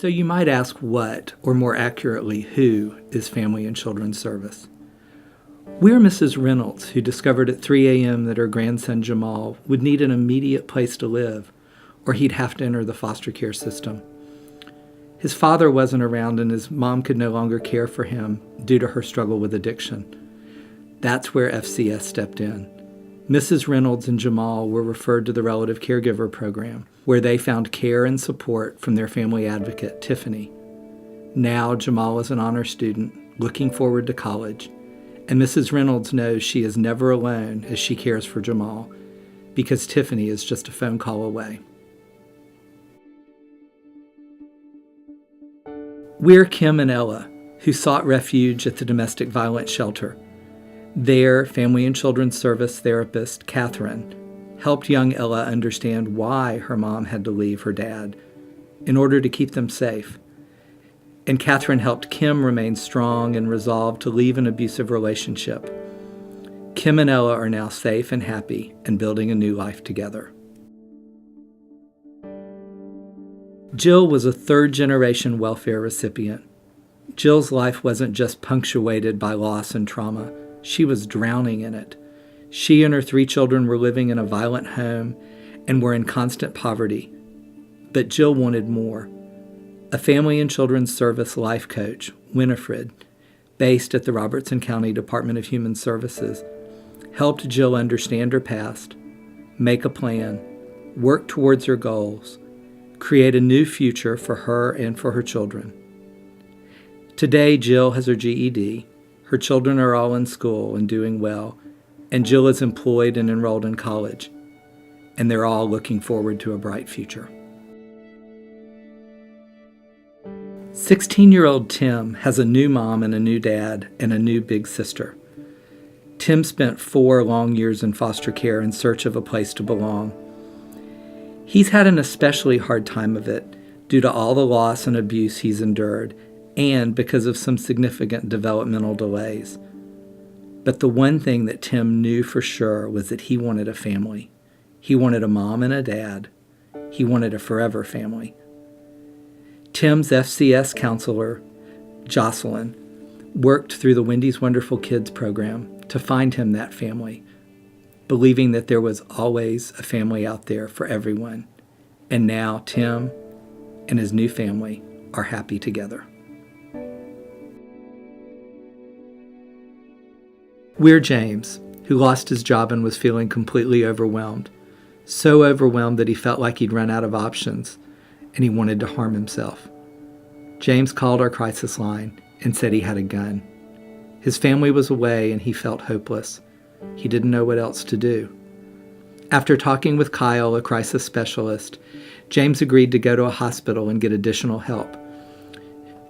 So you might ask what, or more accurately, who, is Family and Children's Service? We're Mrs. Reynolds, who discovered at 3 a.m. that her grandson Jamal would need an immediate place to live, or he'd have to enter the foster care system. His father wasn't around and his mom could no longer care for him due to her struggle with addiction. That's where FCS stepped in. Mrs. Reynolds and Jamal were referred to the Relative Caregiver Program, where they found care and support from their family advocate, Tiffany. Now Jamal is an honor student, looking forward to college, and Mrs. Reynolds knows she is never alone as she cares for Jamal, because Tiffany is just a phone call away. We're Kim and Ella, who sought refuge at the domestic violence shelter. There, Family and Children's Service therapist Catherine helped young Ella understand why her mom had to leave her dad in order to keep them safe. And Catherine helped Kim remain strong and resolved to leave an abusive relationship. Kim and Ella are now safe and happy and building a new life together. Jill was a third-generation welfare recipient. Jill's life wasn't just punctuated by loss and trauma. She was drowning in it. She and her 3 children were living in a violent home and were in constant poverty. But Jill wanted more. A Family and Children's Service life coach, Winifred, based at the Robertson County Department of Human Services, helped Jill understand her past, make a plan, work towards her goals, create a new future for her and for her children. Today, Jill has her GED. Her children are all in school and doing well, and Jill is employed and enrolled in college, and they're all looking forward to a bright future. 16-year-old Tim has a new mom and a new dad and a new big sister. Tim spent 4 long years in foster care in search of a place to belong. He's had an especially hard time of it due to all the loss and abuse he's endured, and because of some significant developmental delays. But the one thing that Tim knew for sure was that he wanted a family. He wanted a mom and a dad. He wanted a forever family. Tim's FCS counselor, Jocelyn, worked through the Wendy's Wonderful Kids program to find him that family, believing that there was always a family out there for everyone. And now Tim and his new family are happy together. We're James, who lost his job and was feeling completely overwhelmed. So overwhelmed that he felt like he'd run out of options, and he wanted to harm himself. James called our crisis line and said he had a gun. His family was away and he felt hopeless. He didn't know what else to do. After talking with Kyle, a crisis specialist, James agreed to go to a hospital and get additional help.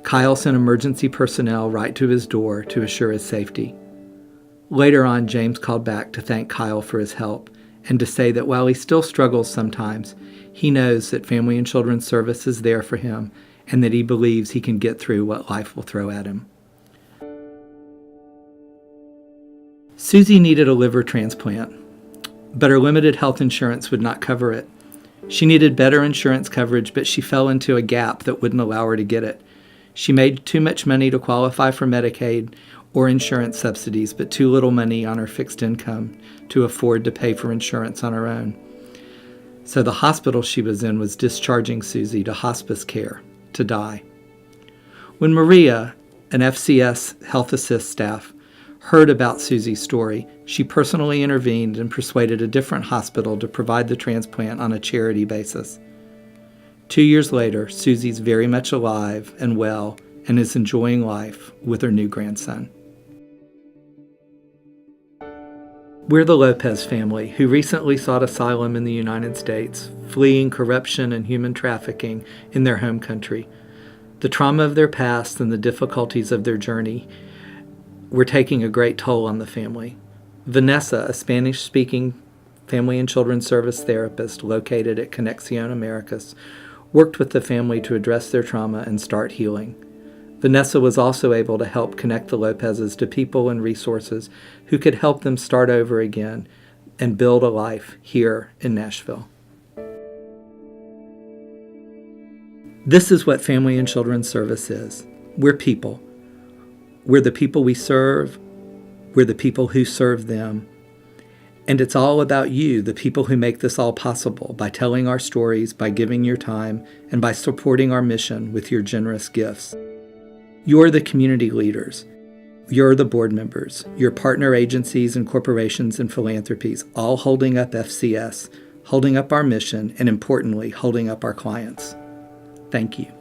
Kyle sent emergency personnel right to his door to assure his safety. Later on, James called back to thank Kyle for his help and to say that while he still struggles sometimes, he knows that Family and Children's Service is there for him and that he believes he can get through what life will throw at him. Susie needed a liver transplant, but her limited health insurance would not cover it. She needed better insurance coverage, but she fell into a gap that wouldn't allow her to get it. She made too much money to qualify for Medicaid or insurance subsidies, but too little money on her fixed income to afford to pay for insurance on her own. So the hospital she was in was discharging Susie to hospice care to die. When Maria, an FCS Health Assist staff, heard about Susie's story, she personally intervened and persuaded a different hospital to provide the transplant on a charity basis. 2 years later, Susie's very much alive and well and is enjoying life with her new grandson. We're the Lopez family, who recently sought asylum in the United States, fleeing corruption and human trafficking in their home country. The trauma of their past and the difficulties of their journey were taking a great toll on the family. Vanessa, a Spanish-speaking Family and Children's Service therapist located at Conexión Americas, worked with the family to address their trauma and start healing. Vanessa was also able to help connect the Lopezes to people and resources who could help them start over again and build a life here in Nashville. This is what Family and Children's Service is. We're people. We're the people we serve. We're the people who serve them. And it's all about you, the people who make this all possible, by telling our stories, by giving your time, and by supporting our mission with your generous gifts. You're the community leaders. You're the board members, your partner agencies and corporations and philanthropies, all holding up FCS, holding up our mission, and importantly, holding up our clients. Thank you.